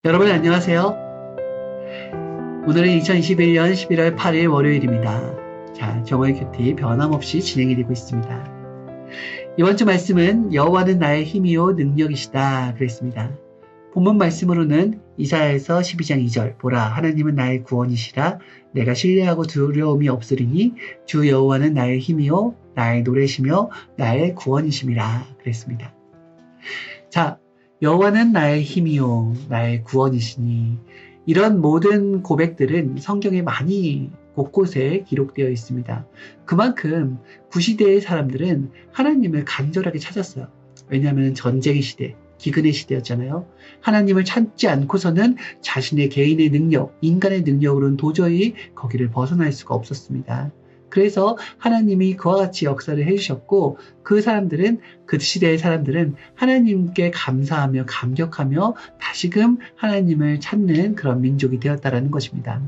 여러분 안녕하세요. 오늘은 2021년 11월 8일 월요일입니다. 자, 정오의 큐티 변함없이 진행이 되고 있습니다. 이번 주 말씀은 여호와는 나의 힘이요 능력이시다 그랬습니다. 본문 말씀으로는 이사야에서 12장 2절 보라 하나님은 나의 구원이시라 내가 신뢰하고 두려움이 없으리니 주 여호와는 나의 힘이요 나의 노래시며 나의 구원이심이라 그랬습니다. 자, 여호와는 나의 힘이요 나의 구원이시니 이런 모든 고백들은 성경에 많이 곳곳에 기록되어 있습니다. 그만큼 구시대의 사람들은 하나님을 간절하게 찾았어요. 왜냐하면 전쟁의 시대, 기근의 시대였잖아요. 하나님을 찾지 않고서는 자신의 개인의 능력, 인간의 능력으로는 도저히 거기를 벗어날 수가 없었습니다. 그래서 하나님이 그와 같이 역사를 해주셨고 그 사람들은 그 시대의 사람들은 하나님께 감사하며 감격하며 다시금 하나님을 찾는 그런 민족이 되었다라는 것입니다.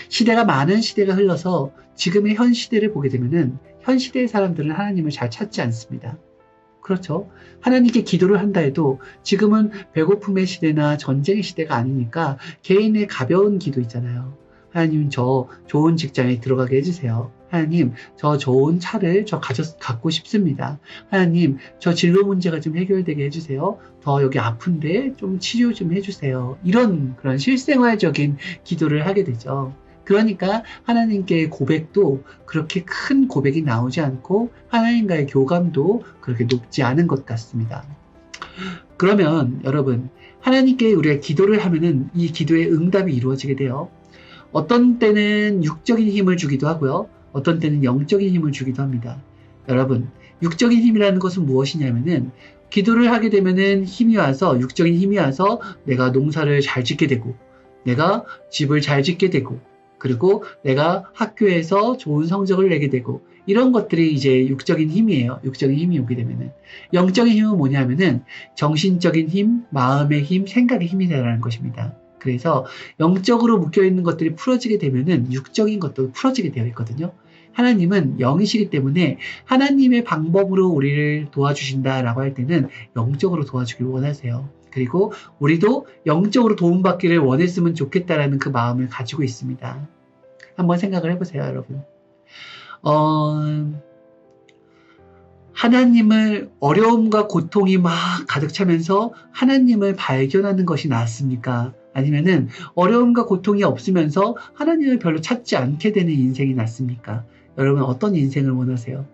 시대가 많은 시대가 흘러서 지금의 현 시대를 보게 되면은 현 시대의 사람들은 하나님을 잘 찾지 않습니다. 그렇죠. 하나님께 기도를 한다 해도 지금은 배고픔의 시대나 전쟁의 시대가 아니니까 개인의 가벼운 기도 있잖아요. 하나님 저 좋은 직장에 들어가게 해주세요. 하나님 저 좋은 차를 갖고 싶습니다. 하나님 저 진로 문제가 좀 해결되게 해주세요. 더 여기 아픈데 좀 치료 좀 해주세요. 이런 그런 실생활적인 기도를 하게 되죠. 그러니까 하나님께 고백도 그렇게 큰 고백이 나오지 않고 하나님과의 교감도 그렇게 높지 않은 것 같습니다. 그러면 여러분 하나님께 우리가 기도를 하면은 이 기도의 응답이 이루어지게 돼요. 어떤 때는 육적인 힘을 주기도 하고요. 어떤 때는 영적인 힘을 주기도 합니다. 여러분, 육적인 힘이라는 것은 무엇이냐면은 기도를 하게 되면은 힘이 와서 육적인 힘이 와서 내가 농사를 잘 짓게 되고 내가 집을 잘 짓게 되고 그리고 내가 학교에서 좋은 성적을 내게 되고 이런 것들이 이제 육적인 힘이에요. 육적인 힘이 오게 되면은 영적인 힘은 뭐냐면은 정신적인 힘, 마음의 힘, 생각의 힘이 되라는 것입니다. 그래서 영적으로 묶여있는 것들이 풀어지게 되면은 육적인 것도 풀어지게 되어 있거든요. 하나님은 영이시기 때문에 하나님의 방법으로 우리를 도와주신다라고 할 때는 영적으로 도와주길 원하세요. 그리고 우리도 영적으로 도움받기를 원했으면 좋겠다라는 그 마음을 가지고 있습니다. 한번 생각을 해보세요, 여러분. 하나님을 어려움과 고통이 막 가득 차면서 하나님을 발견하는 것이 낫습니까? 아니면은 어려움과 고통이 없으면서 하나님을 별로 찾지 않게 되는 인생이 낫습니까? 여러분 어떤 인생을 원하세요?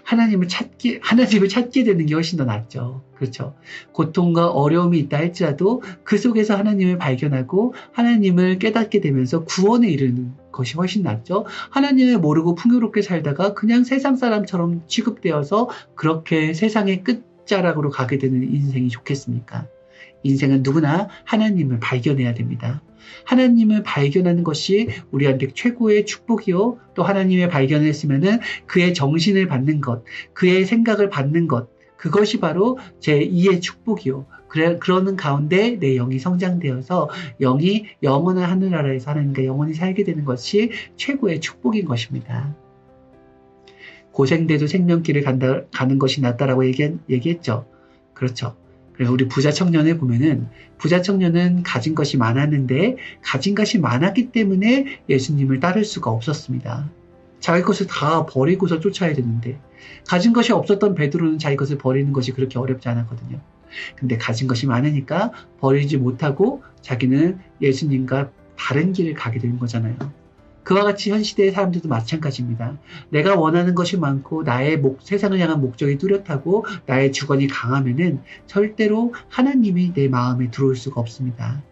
하나님을 찾게 되는 게 훨씬 더 낫죠. 그렇죠. 고통과 어려움이 있다 할지라도 그 속에서 하나님을 발견하고 하나님을 깨닫게 되면서 구원에 이르는 것이 훨씬 낫죠. 하나님을 모르고 풍요롭게 살다가 그냥 세상 사람처럼 취급되어서 그렇게 세상의 끝자락으로 가게 되는 인생이 좋겠습니까? 인생은 누구나 하나님을 발견해야 됩니다. 하나님을 발견하는 것이 우리한테 최고의 축복이요. 또 하나님의 발견을 했으면은 그의 정신을 받는 것, 그의 생각을 받는 것, 그것이 바로 제2의 축복이요. 그러는 가운데 내 영이 성장되어서 영이 영원한 하늘나라에서 하나님과 영원히 살게 되는 것이 최고의 축복인 것입니다. 고생돼도 생명길을 가는 것이 낫다라고 얘기했죠. 그렇죠. 그래서 우리 부자 청년을 보면은 부자 청년은 가진 것이 많았는데 가진 것이 많았기 때문에 예수님을 따를 수가 없었습니다. 자기 것을 다 버리고서 쫓아야 되는데 가진 것이 없었던 베드로는 자기 것을 버리는 것이 그렇게 어렵지 않았거든요. 근데 가진 것이 많으니까 버리지 못하고 자기는 예수님과 다른 길을 가게 되는 거잖아요. 그와 같이 현 시대의 사람들도 마찬가지입니다. 내가 원하는 것이 많고 나의 세상을 향한 목적이 뚜렷하고 나의 주관이 강하면은 절대로 하나님이 내 마음에 들어올 수가 없습니다.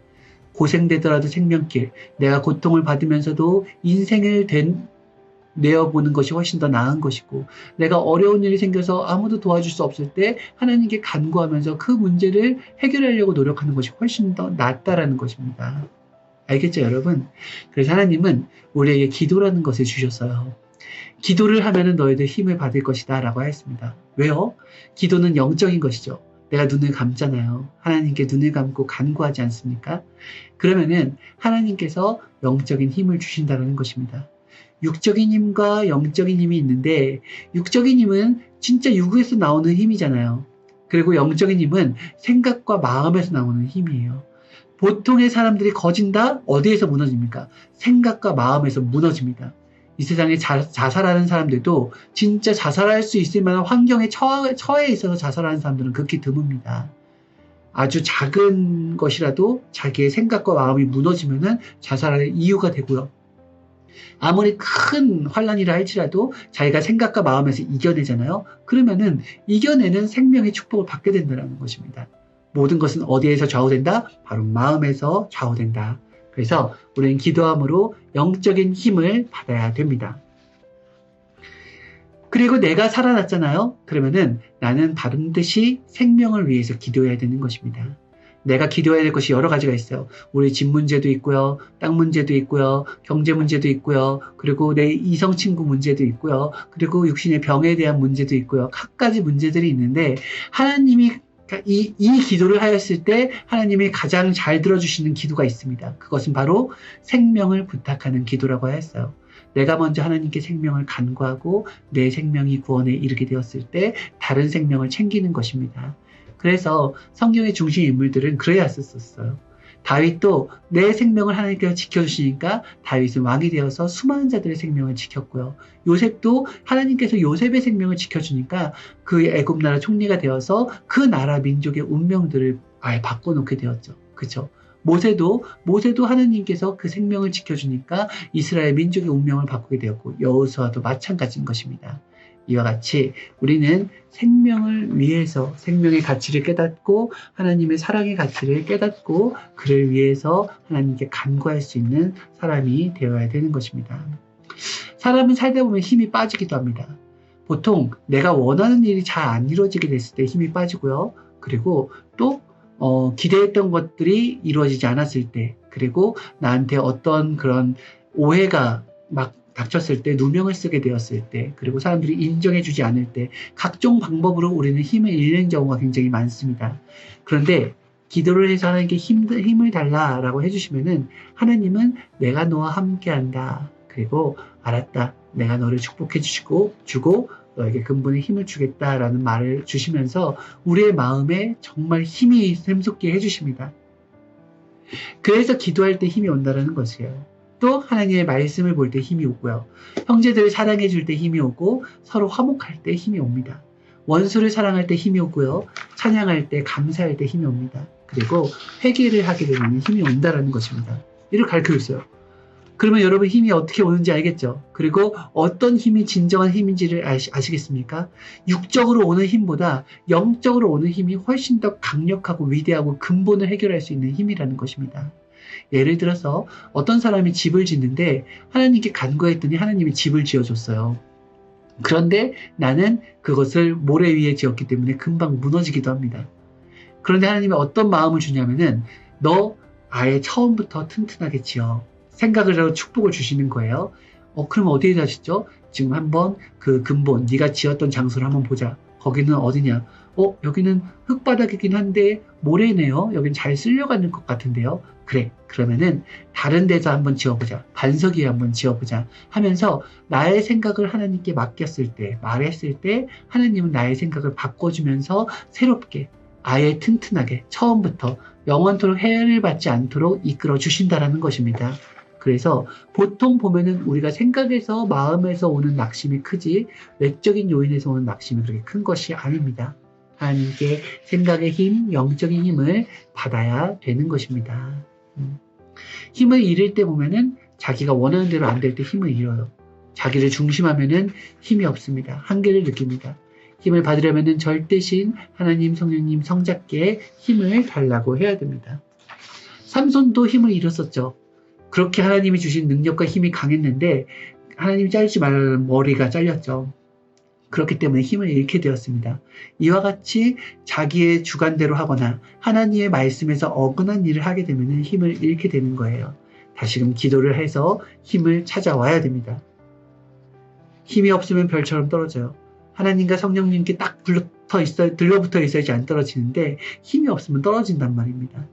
고생되더라도 생명길, 내가 고통을 받으면서도 인생을 내어보는 것이 훨씬 더 나은 것이고 내가 어려운 일이 생겨서 아무도 도와줄 수 없을 때 하나님께 간구하면서 그 문제를 해결하려고 노력하는 것이 훨씬 더 낫다라는 것입니다. 알겠죠, 여러분? 그래서 하나님은 우리에게 기도라는 것을 주셨어요. 기도를 하면은 너희들 힘을 받을 것이다 라고 하였습니다. 왜요? 기도는 영적인 것이죠. 내가 눈을 감잖아요. 하나님께 눈을 감고 간구하지 않습니까? 그러면은 하나님께서 영적인 힘을 주신다는 것입니다. 육적인 힘과 영적인 힘이 있는데 육적인 힘은 진짜 육에서 나오는 힘이잖아요. 그리고 영적인 힘은 생각과 마음에서 나오는 힘이에요. 보통의 사람들이 거진다? 어디에서 무너집니까? 생각과 마음에서 무너집니다. 이 세상에 자살하는 사람들도 진짜 자살할 수 있을 만한 환경에 처해 있어서 자살하는 사람들은 극히 드뭅니다. 아주 작은 것이라도 자기의 생각과 마음이 무너지면은 자살할 이유가 되고요. 아무리 큰 환란이라 할지라도 자기가 생각과 마음에서 이겨내잖아요. 그러면은 이겨내는 생명의 축복을 받게 된다는 것입니다. 모든 것은 어디에서 좌우된다? 바로 마음에서 좌우된다. 그래서 우리는 기도함으로 영적인 힘을 받아야 됩니다. 그리고 내가 살아났잖아요. 그러면은 나는 반드시 생명을 위해서 기도해야 되는 것입니다. 내가 기도해야 될 것이 여러 가지가 있어요. 우리 집 문제도 있고요. 땅 문제도 있고요. 경제 문제도 있고요. 그리고 내 이성 친구 문제도 있고요. 그리고 육신의 병에 대한 문제도 있고요. 각가지 문제들이 있는데 하나님이 이 기도를 하였을 때 하나님이 가장 잘 들어주시는 기도가 있습니다. 그것은 바로 생명을 부탁하는 기도라고 하였어요. 내가 먼저 하나님께 생명을 간구하고 내 생명이 구원에 이르게 되었을 때 다른 생명을 챙기는 것입니다. 그래서 성경의 중심 인물들은 그래야 했었어요. 다윗도 내 생명을 하나님께서 지켜주시니까 다윗은 왕이 되어서 수많은 자들의 생명을 지켰고요. 요셉도 하나님께서 요셉의 생명을 지켜주니까 그 애굽 나라 총리가 되어서 그 나라 민족의 운명들을 아예 바꿔놓게 되었죠. 그렇죠? 모세도 하나님께서 그 생명을 지켜주니까 이스라엘 민족의 운명을 바꾸게 되었고 여호수아도 마찬가지인 것입니다. 이와 같이 우리는 생명을 위해서 생명의 가치를 깨닫고 하나님의 사랑의 가치를 깨닫고 그를 위해서 하나님께 간구할 수 있는 사람이 되어야 되는 것입니다. 사람은 살다 보면 힘이 빠지기도 합니다. 보통 내가 원하는 일이 잘 안 이루어지게 됐을 때 힘이 빠지고요. 그리고 또 기대했던 것들이 이루어지지 않았을 때, 그리고 나한테 어떤 그런 오해가 막 닥쳤을 때, 누명을 쓰게 되었을 때, 그리고 사람들이 인정해주지 않을 때, 각종 방법으로 우리는 힘을 잃는 경우가 굉장히 많습니다. 그런데 기도를 해서 하나님께 힘을 달라라고 해주시면은 하나님은 내가 너와 함께한다. 그리고 알았다. 내가 너를 축복해 주고 너에게 근본의 힘을 주겠다라는 말을 주시면서 우리의 마음에 정말 힘이 샘솟게 해주십니다. 그래서 기도할 때 힘이 온다는 것이에요. 또 하나님의 말씀을 볼 때 힘이 오고요. 형제들을 사랑해 줄 때 힘이 오고 서로 화목할 때 힘이 옵니다. 원수를 사랑할 때 힘이 오고요. 찬양할 때 감사할 때 힘이 옵니다. 그리고 회개를 하게 되면 힘이 온다는 것입니다. 이를 가르쳐 줬어요. 그러면 여러분 힘이 어떻게 오는지 알겠죠? 그리고 어떤 힘이 진정한 힘인지를 아시겠습니까? 육적으로 오는 힘보다 영적으로 오는 힘이 훨씬 더 강력하고 위대하고 근본을 해결할 수 있는 힘이라는 것입니다. 예를 들어서 어떤 사람이 집을 짓는데 하나님께 간구했더니 하나님이 집을 지어줬어요. 그런데 나는 그것을 모래 위에 지었기 때문에 금방 무너지기도 합니다. 그런데 하나님이 어떤 마음을 주냐면은 너 아예 처음부터 튼튼하게 지어. 생각을 하고 축복을 주시는 거예요. 그럼 어디에다 짓죠? 지금 한번 그 근본, 네가 지었던 장소를 한번 보자. 거기는 어디냐? 여기는 흙바닥이긴 한데 모래네요. 여기는 잘 쓸려가는 것 같은데요. 그래, 그러면은 다른 데서 한번 지어보자. 반석 위에 한번 지어보자 하면서 나의 생각을 하나님께 맡겼을 때, 말했을 때 하나님은 나의 생각을 바꿔주면서 새롭게 아예 튼튼하게 처음부터 영원토록 해를 받지 않도록 이끌어 주신다라는 것입니다. 그래서 보통 보면은 우리가 생각에서 마음에서 오는 낙심이 크지 외적인 요인에서 오는 낙심이 그렇게 큰 것이 아닙니다. 하나님께 생각의 힘, 영적인 힘을 받아야 되는 것입니다. 힘을 잃을 때 보면은 자기가 원하는 대로 안 될 때 힘을 잃어요. 자기를 중심하면은 힘이 없습니다. 한계를 느낍니다. 힘을 받으려면은 절대신 하나님, 성령님, 성자께 힘을 달라고 해야 됩니다. 삼손도 힘을 잃었었죠. 그렇게 하나님이 주신 능력과 힘이 강했는데 하나님이 자르지 말라는 머리가 잘렸죠. 그렇기 때문에 힘을 잃게 되었습니다. 이와 같이 자기의 주관대로 하거나 하나님의 말씀에서 어긋난 일을 하게 되면 힘을 잃게 되는 거예요. 다시금 기도를 해서 힘을 찾아와야 됩니다. 힘이 없으면 별처럼 떨어져요. 하나님과 성령님께 딱 들러붙어 있어야지 안 떨어지는데 힘이 없으면 떨어진단 말입니다.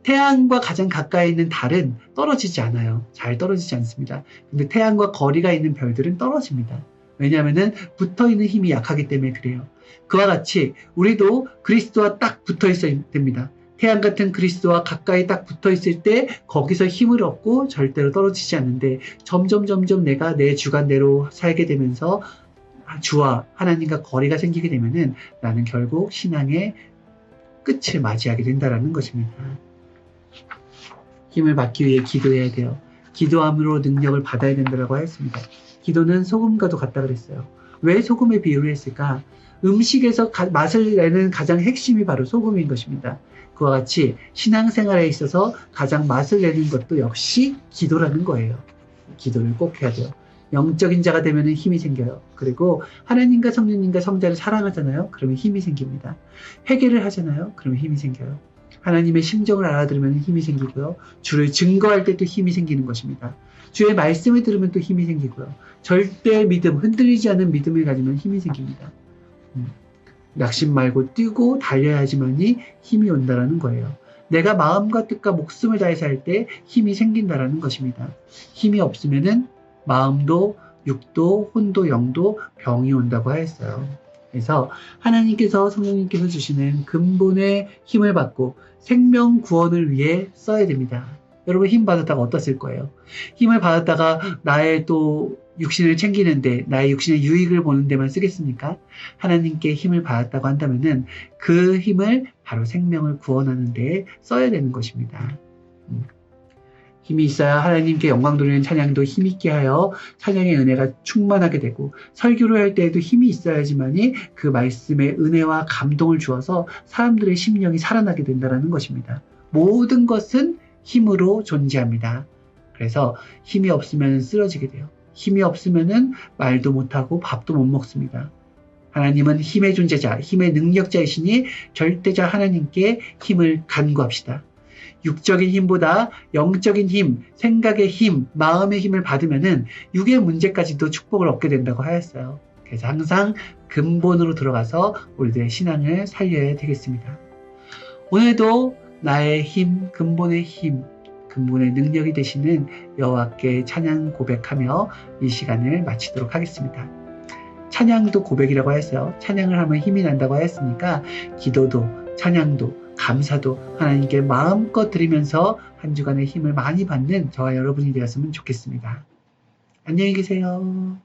태양과 가장 가까이 있는 달은 떨어지지 않아요. 잘 떨어지지 않습니다. 근데 태양과 거리가 있는 별들은 떨어집니다. 왜냐하면 붙어있는 힘이 약하기 때문에 그래요. 그와 같이 우리도 그리스도와 딱 붙어 있어야 됩니다. 태양 같은 그리스도와 가까이 딱 붙어 있을 때 거기서 힘을 얻고 절대로 떨어지지 않는데 점점 내가 내 주관대로 살게 되면서 주와 하나님과 거리가 생기게 되면은 나는 결국 신앙의 끝을 맞이하게 된다라는 것입니다. 힘을 받기 위해 기도해야 돼요. 기도함으로 능력을 받아야 된다고 했습니다. 기도는 소금과도 같다 그랬어요. 왜 소금의 비유를 했을까? 음식에서 맛을 내는 가장 핵심이 바로 소금인 것입니다. 그와 같이 신앙생활에 있어서 가장 맛을 내는 것도 역시 기도라는 거예요. 기도를 꼭 해야 돼요. 영적인 자가 되면 힘이 생겨요. 그리고 하나님과 성령님과 성자를 사랑하잖아요. 그러면 힘이 생깁니다. 회개를 하잖아요. 그러면 힘이 생겨요. 하나님의 심정을 알아들으면 힘이 생기고요. 주를 증거할 때 또 힘이 생기는 것입니다. 주의 말씀을 들으면 또 힘이 생기고요. 절대 믿음, 흔들리지 않는 믿음을 가지면 힘이 생깁니다. 낙심 말고 뛰고 달려야지만이 힘이 온다라는 거예요. 내가 마음과 뜻과 목숨을 다해서 할 때 힘이 생긴다라는 것입니다. 힘이 없으면은 마음도 육도 혼도 영도 병이 온다고 하였어요. 그래서 하나님께서 성령님께서 주시는 근본의 힘을 받고 생명 구원을 위해 써야 됩니다. 여러분 힘 받았다가 어디다 쓸 거예요? 힘을 받았다가 나의 또 육신을 챙기는데 나의 육신의 유익을 보는 데만 쓰겠습니까? 하나님께 힘을 받았다고 한다면은 그 힘을 바로 생명을 구원하는 데 써야 되는 것입니다. 힘이 있어야 하나님께 영광 돌리는 찬양도 힘있게 하여 찬양의 은혜가 충만하게 되고 설교를 할 때에도 힘이 있어야지만이 그 말씀의 은혜와 감동을 주어서 사람들의 심령이 살아나게 된다는 것입니다. 모든 것은 힘으로 존재합니다. 그래서 힘이 없으면 쓰러지게 돼요. 힘이 없으면 말도 못하고 밥도 못 먹습니다. 하나님은 힘의 존재자, 힘의 능력자이시니 절대자 하나님께 힘을 간구합시다. 육적인 힘보다 영적인 힘, 생각의 힘, 마음의 힘을 받으면은 육의 문제까지도 축복을 얻게 된다고 하였어요. 그래서 항상 근본으로 들어가서 우리들의 신앙을 살려야 되겠습니다. 오늘도 나의 힘, 근본의 힘, 근본의 능력이 되시는 여호와께 찬양 고백하며 이 시간을 마치도록 하겠습니다. 찬양도 고백이라고 했어요. 찬양을 하면 힘이 난다고 했으니까 기도도 찬양도 감사도 하나님께 마음껏 드리면서 한 주간의 힘을 많이 받는 저와 여러분이 되었으면 좋겠습니다. 안녕히 계세요.